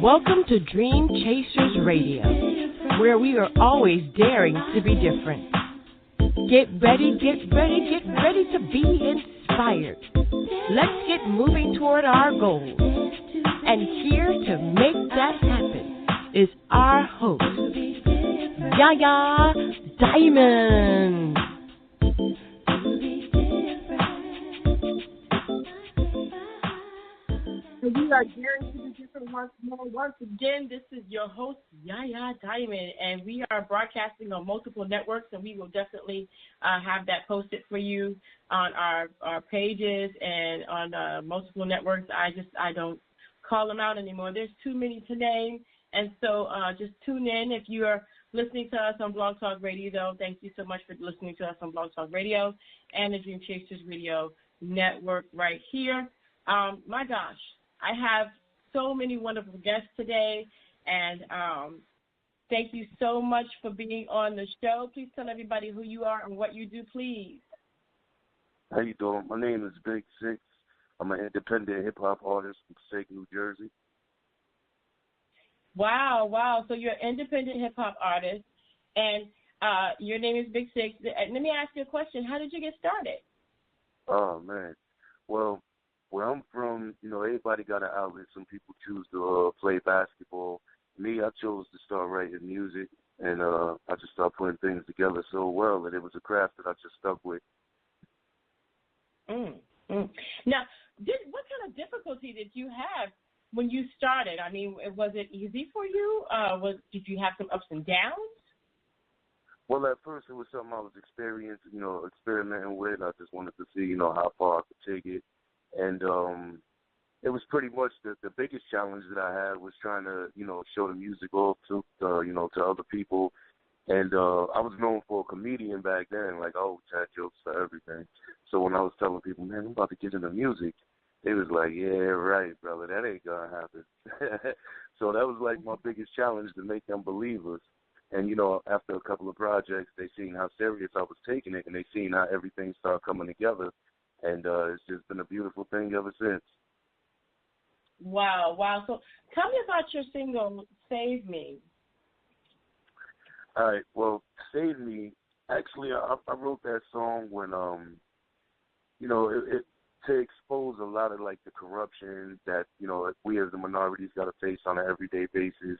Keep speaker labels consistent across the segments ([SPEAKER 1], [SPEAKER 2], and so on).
[SPEAKER 1] Welcome to Dream Chasers Radio, where we are always daring to be different. Get ready to be inspired. Let's get moving toward our goals. And here to make that happen is our host, YaYa Diamonds. We are daring to be different once more. Once again, this is your host, YaYa Diamond, and we are broadcasting on multiple networks, and we will definitely have that posted for you on our pages and on multiple networks. I don't call them out anymore. There's too many to name, and so just tune in. If you are listening to us on Blog Talk Radio, though, thank you so much for listening to us on Blog Talk Radio and the Dream Chasers Radio Network right here. My gosh. I have so many wonderful guests today, and thank you so much for being on the show. Please tell everybody who you are and what you do, please.
[SPEAKER 2] How you doing? My name is Big Six. I'm an independent hip-hop artist from Passaic, New Jersey.
[SPEAKER 1] Wow. So you're an independent hip-hop artist, and your name is Big Six. Let me ask you a question. How did you get started?
[SPEAKER 2] Oh, man. Well, where I'm from, everybody got an outlet. Some people choose to play basketball. Me, I chose to start writing music, and I just started putting things together so well that it was a craft that I just stuck with.
[SPEAKER 1] Now, what kind of difficulty did you have when you started? I mean, was it easy for you? Did you have some ups and downs?
[SPEAKER 2] Well, at first it was something I was experimenting with. I just wanted to see, how far I could take it. And it was pretty much the biggest challenge that I had was trying to, show the music off to other people. And I was known for a comedian back then, like I always had jokes for everything. So when I was telling people, man, I'm about to get into music, they was like, yeah, right, brother, that ain't going to happen. So that was like my biggest challenge, to make them believers. And, after a couple of projects, they seen how serious I was taking it, and they seen how everything started coming together. And it's just been a beautiful thing ever since.
[SPEAKER 1] Wow. So tell me about your single, Save Me.
[SPEAKER 2] All right. Well, Save Me, actually, I wrote that song when, it to expose a lot of, like, the corruption that, we as the minorities got to face on an everyday basis,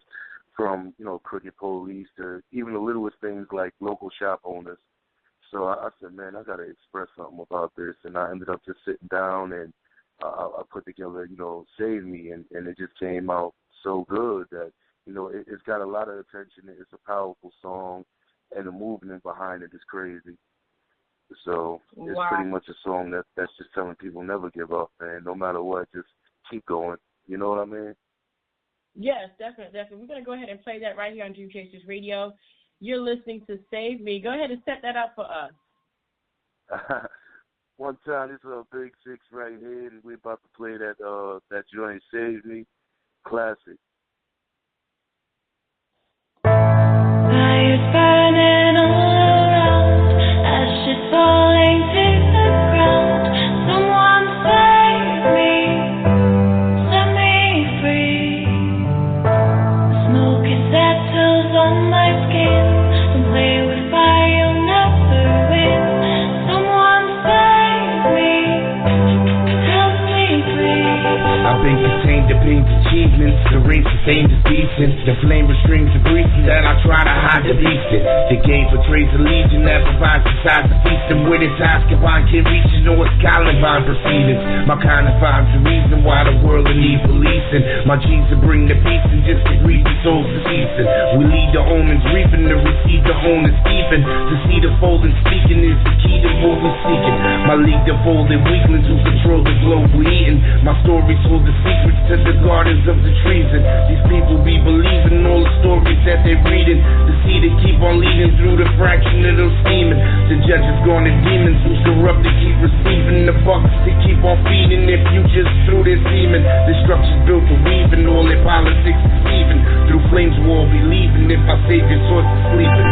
[SPEAKER 2] from, crooked police to even the littlest things like local shop owners. So I said, man, I got to express something about this. And I ended up just sitting down, and I put together, Save Me. And it just came out so good that, it's got a lot of attention. It's a powerful song, and the movement behind it is crazy. So it's pretty much a song that's just telling people never give up, man. No matter what, just keep going. You know what I mean?
[SPEAKER 1] Yes, definitely. We're going to go ahead and play that right here on Dream Chasers Radio. You're listening to Save Me. Go ahead and set that up for us.
[SPEAKER 2] One time, this is a Big Six right here, and we're about to play that joint, Save Me, classic.
[SPEAKER 3] Fires burning all around, ashes falling to the ground. Someone save me, set me free. The smoke it settles on my skin. Don't play with fire, you'll never win. Someone save me, help me breathe.
[SPEAKER 4] I've been contained to pain's achievements. The race sustained is decent. The flame restrains the greasy that I try to hide the beast in. The game portrays a legion that provides besides the feast. And with its Azkaban can't reach it, nor its Columbine proceedings. My kind of vibe's the reason why the world in need policing. My genes to bring the peace and just to greet the souls deceasing. We lead the omens reaping to receive the owners even. To see the fold and speaking is the key to what we're seeking. My league the folded weaklings who control the globe we're eating. My stories hold the secrets to the gardens of the treason. These people be believing all the stories that they're reading. The seed they keep on leading through the fraction of them scheming. The judges gone to demons who's corrupt to keep receiving the bucks to keep on feeding their futures through their semen. The structure's built to weaving all their politics deceiving. Through flames we'll all be leaving if our savior source is sleeping.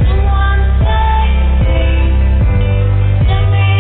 [SPEAKER 3] Someone save me, set me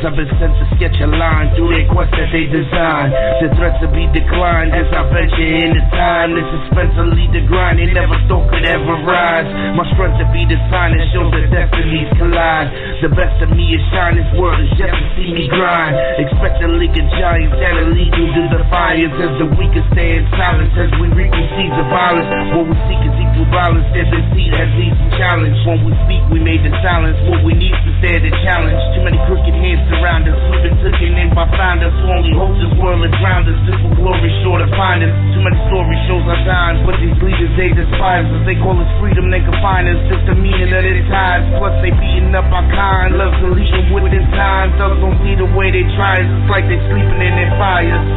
[SPEAKER 4] I've been sent to sketch a line through their quest that they designed. The threats will be declined as I venture into time. The suspense will lead the grind they never thought could ever rise. My strength to be the sign that shows that destinies collide. The best of me is shine, this world is yet to see me grind. Expect a league of giants that'll lead you to defiance. As the weakest stay in silence, as we reap the seeds of violence. What we seek is equal violence, there's a seed that leads to challenge. When we speak, we made the silence. What we need is there to challenge. Too many crooked heads surround us. We've been taken in by founders. Only hope this world is drowned us. Simple glory sure to find us. Too many stories shows our times, but these leaders they despise us. They call us freedom, they confine us. Just the meaning of their ties. Plus they beating up our kind. Love to lead them within time. Thugs don't see the way they try us. It's like they sleeping in their fires.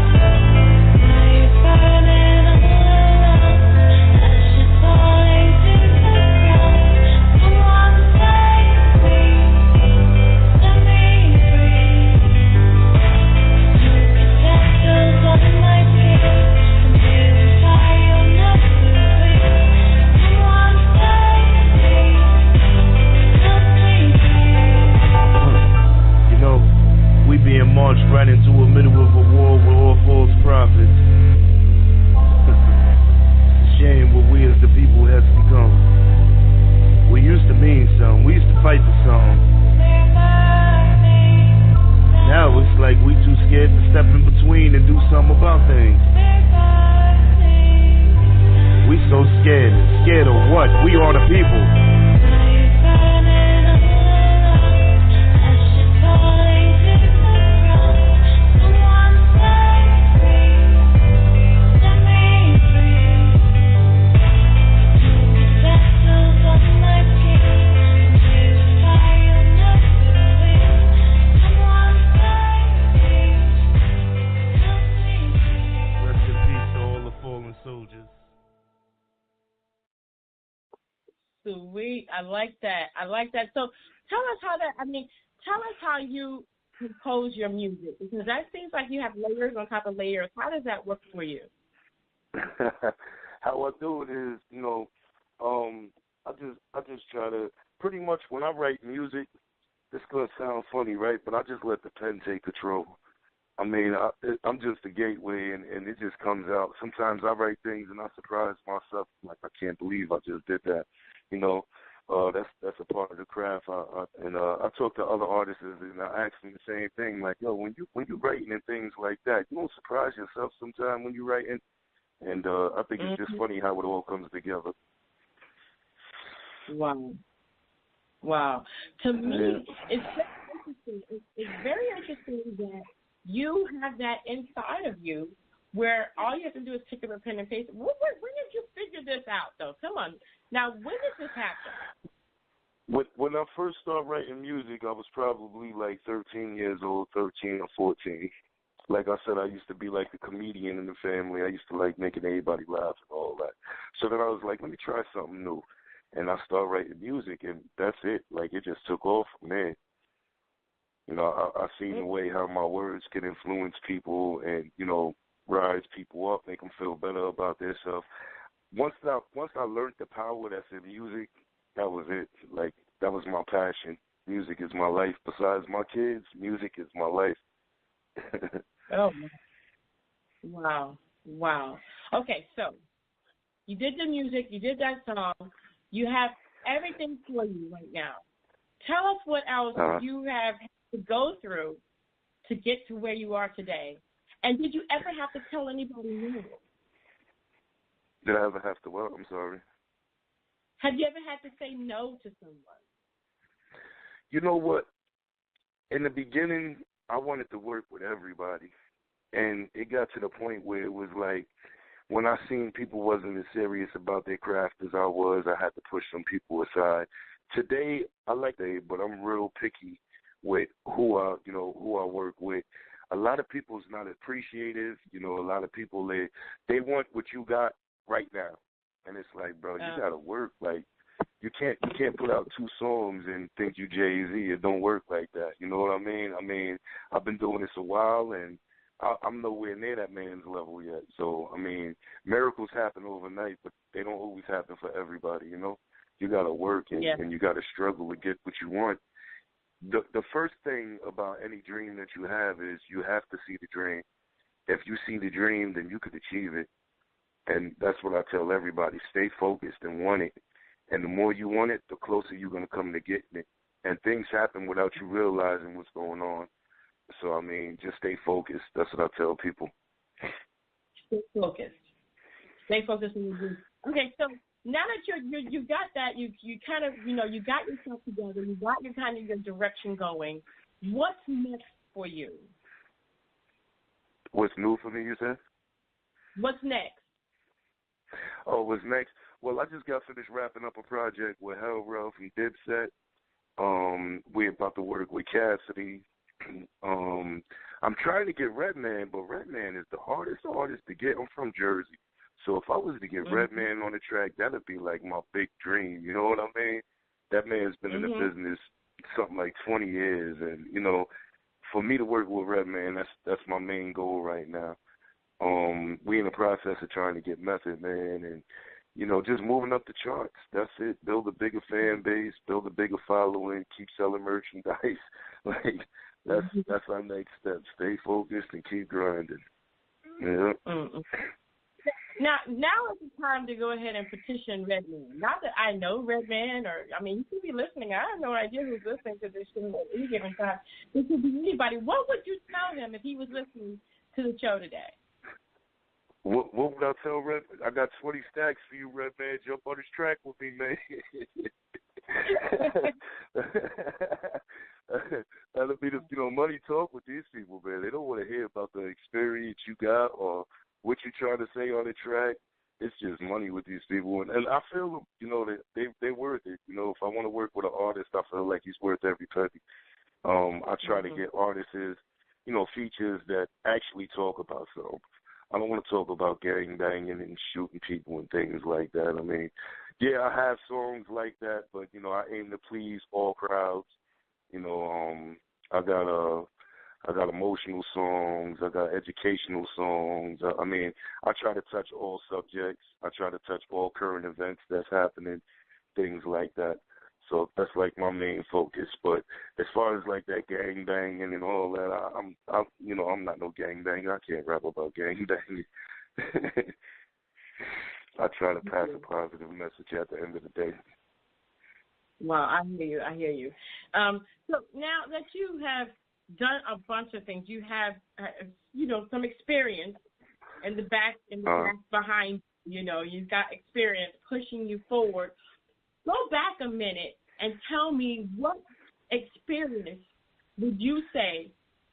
[SPEAKER 4] Marched right into the middle of a war with all false prophets. It's a shame what we as the people has become. We used to mean something. We used to fight for something. Now it's like we too scared to step in between and do something about things. We so scared. Scared of what? We are the people.
[SPEAKER 1] Sweet. I like that. So tell us how you compose your music, because that seems like you have layers on top of layers. How does that work for you?
[SPEAKER 2] How I do it is, I just try to pretty much when I write music, this is gonna sound funny, right? But I just let the pen take control. I mean, I'm just a gateway, and it just comes out. Sometimes I write things and I surprise myself, like I can't believe I just did that. That's a part of the craft. I talk to other artists and I ask them the same thing, like, yo, when you writing and things like that, you don't surprise yourself sometime when you writing. And I think it's just funny how it all comes together.
[SPEAKER 1] Wow. To me, it's very interesting. It's very interesting that you have that inside of you where all you have to do is pick up a pen and paste. When did you figure this out, though? Come on. Now, when did this happen?
[SPEAKER 2] When I first started writing music, I was probably like 13 years old, 13 or 14. Like I said, I used to be like the comedian in the family. I used to like making everybody laugh and all that. So then I was like, let me try something new. And I started writing music, and that's it. Like, it just took off from there. I seen the way how my words can influence people and, rise people up, make them feel better about themselves. Once I learned the power that's in music, that was it. Like, that was my passion. Music is my life. Besides my kids, music is my life.
[SPEAKER 1] Oh, wow. Okay, so you did the music, you did that song, you have everything for you right now. Tell us what else you have to go through to get to where you are today. And did you ever have to tell anybody no?
[SPEAKER 2] Did I ever have to what? I'm sorry.
[SPEAKER 1] Have you ever had to say no to someone?
[SPEAKER 2] You know what? In the beginning, I wanted to work with everybody. And it got to the point where it was like, when I seen people wasn't as serious about their craft as I was, I had to push some people aside. Today, I like that, but I'm real picky with who I work with. A lot of people's not appreciative. A lot of people, they want what you got right now. And it's like, bro, you got to work. Like, you can't put out 2 songs and think you Jay-Z. It don't work like that. You know what I mean? I mean, I've been doing this a while, and I'm nowhere near that man's level yet. So, I mean, miracles happen overnight, but they don't always happen for everybody, You got to work, and you got to struggle to get what you want. the first thing about any dream that you have is you have to see the dream. If you see the dream, then you could achieve it. And that's what I tell everybody. Stay focused and want it. And the more you want it, the closer you're going to come to getting it. And things happen without you realizing what's going on. So, I mean, just stay focused. That's what I tell people.
[SPEAKER 1] Stay focused. Stay focused on your dream. Okay, so now that you got that, you kind of, you got yourself together, you got your kind of your direction going. What's next for you?
[SPEAKER 2] What's new for me, you said?
[SPEAKER 1] What's next?
[SPEAKER 2] Oh, what's next? Well, I just got finished wrapping up a project with Hell Ralph and Dipset. We're about to work with Cassidy. I'm trying to get Redman, but Redman is the hardest artist to get. I'm from Jersey. So if I was to get Redman on the track, that would be like my big dream. You know what I mean? That man's been in the business something like 20 years. And, for me to work with Redman, that's my main goal right now. We in the process of trying to get Method Man and, just moving up the charts. That's it. Build a bigger fan base, build a bigger following, keep selling merchandise. Like that's our next step. Stay focused and keep grinding. Yeah.
[SPEAKER 1] Now is the time to go ahead and petition Redman. Not that I know Redman, you could be listening. I have no idea who's listening to this show at any given time. It could be anybody. What would you tell him if he was listening to the show today?
[SPEAKER 2] What would I tell Redman? I got 20 stacks for you, Redman. Jump on this track with me, man. That'll be the money talk with these people, man. They don't want to hear about the experience you got or what you're trying to say on the track. It's just money with these people. And I feel, that they're worth it. If I want to work with an artist, I feel like he's worth every penny. I try to get artists, features that actually talk about something. I don't want to talk about gang banging and shooting people and things like that. I mean, yeah, I have songs like that, but, I aim to please all crowds. I got emotional songs. I got educational songs. I try to touch all subjects. I try to touch all current events that's happening, things like that. So that's like my main focus. But as far as like that gang banging and all that, I'm not no gang banger. I can't rap about gang banging. I try to pass a positive message at the end of the day.
[SPEAKER 1] Wow, I hear you. So now that you have done a bunch of things, you have, some experience in the back behind, you've got experience pushing you forward. Go back a minute and tell me what experience would you say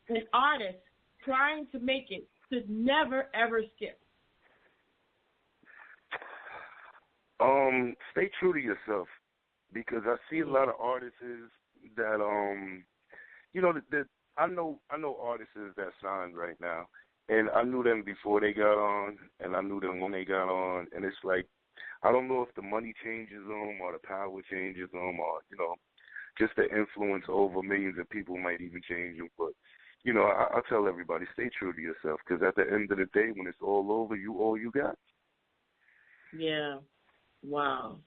[SPEAKER 1] an artist trying to make it should never, ever skip?
[SPEAKER 2] Stay true to yourself, because I see a lot of artists that, that I know artists that signed right now, and I knew them before they got on, and I knew them when they got on, and it's like, I don't know if the money changes them or the power changes them or, just the influence over millions of people might even change them. But, I tell everybody, stay true to yourself, because at the end of the day, when it's all over, you all you got.
[SPEAKER 1] Yeah. Wow.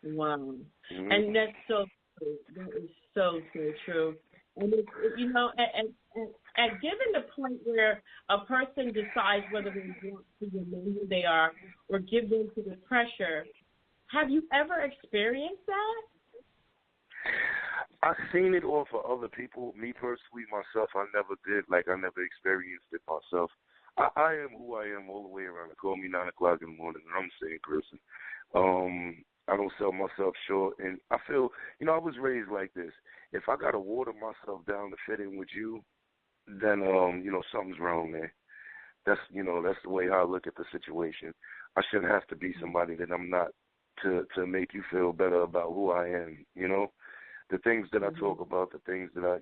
[SPEAKER 1] And that's so true. That is so true. And, and given the point where a person decides whether they want to remain who they are or give in to the pressure, have you ever experienced that?
[SPEAKER 2] I've seen it all for other people. Me personally, myself, I never did. Like, I never experienced it myself. I am who I am all the way around. Call me 9 o'clock in the morning, and I'm the same person. I don't sell myself short, and I feel, I was raised like this. If I got to water myself down to fit in with you, then, something's wrong there. That's the way I look at the situation. I shouldn't have to be somebody that I'm not to make you feel better about who I am, The things that I talk about, the things that I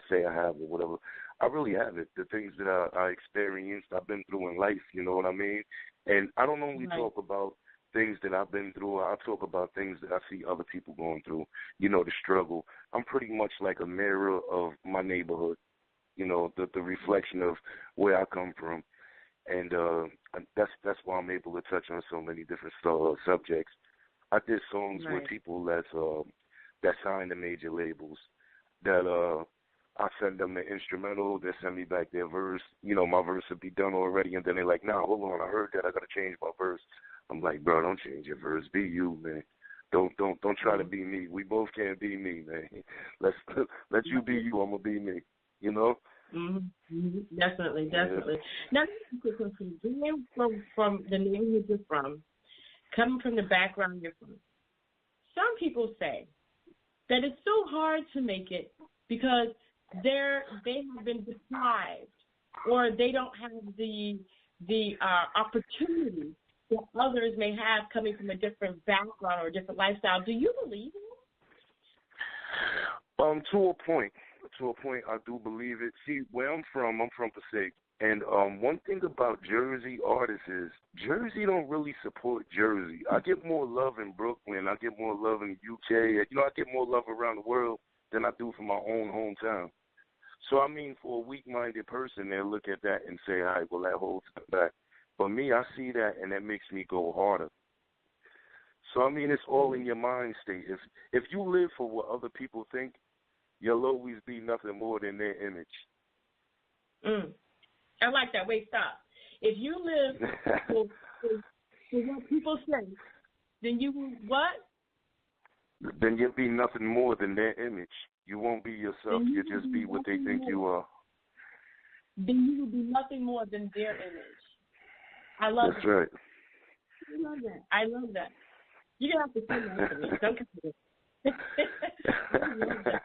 [SPEAKER 2] say I have or whatever, I really have it. The things that I experienced, I've been through in life, you know what I mean? And I don't only talk about things that I've been through. I talk about things that I see other people going through, the struggle. I'm pretty much like a mirror of my neighborhood, the reflection of where I come from. And that's why I'm able to touch on so many different subjects. I did songs with people that signed to major labels. that I send them the instrumental, they send me back their verse. You know, my verse would be done already, and then they're like, nah, hold on, I heard that, I gotta change my verse. I'm like, bro, don't change your verse. Be you, man. Don't try to be me. We both can't be me, man. Let you be you. I'm gonna be me. You know.
[SPEAKER 1] Mm-hmm. Definitely. Now, from the name you're from, coming from the background you're from, some people say that it's so hard to make it because they have been deprived, or they don't have the opportunity that others may have coming from a different background or a different lifestyle. Do you believe in it?
[SPEAKER 2] To a point. I do believe it. See, where I'm from Passaic. And one thing about Jersey artists is Jersey don't really support Jersey. I get more love in Brooklyn. I get more love in the UK. You know, I get more love around the world than I do from my own hometown. So, I mean, for a weak-minded person, they'll look at that and say, all right, well, that holds them back. For me, I see that, and that makes me go harder. So, I mean, it's all in your mind state. If you live for what other people think, you'll always be nothing more than their image.
[SPEAKER 1] I like that. Wait, stop. If you live for what people say, then you will what?
[SPEAKER 2] Then you'll be nothing more than their image. You won't be yourself. You'll just be what they think you are.
[SPEAKER 1] Then you will be nothing more than their image. I love
[SPEAKER 2] That's
[SPEAKER 1] that.
[SPEAKER 2] right.
[SPEAKER 1] I love that. You're going to have to say that to me. Don't come to me. I love that.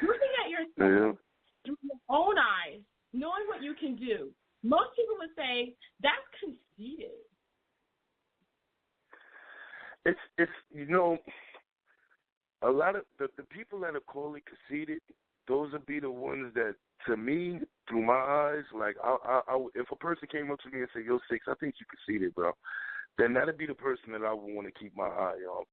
[SPEAKER 1] Looking at yourself through your own eyes, knowing what you can do, most people would say that's conceited.
[SPEAKER 2] It's you know, a lot of the people that are called conceited, those would be the ones that, to me, through my eyes, like I if a person came up to me and said, "Yo, Six, I think you conceited, bro," then that'd be the person that I would want to keep my eye on.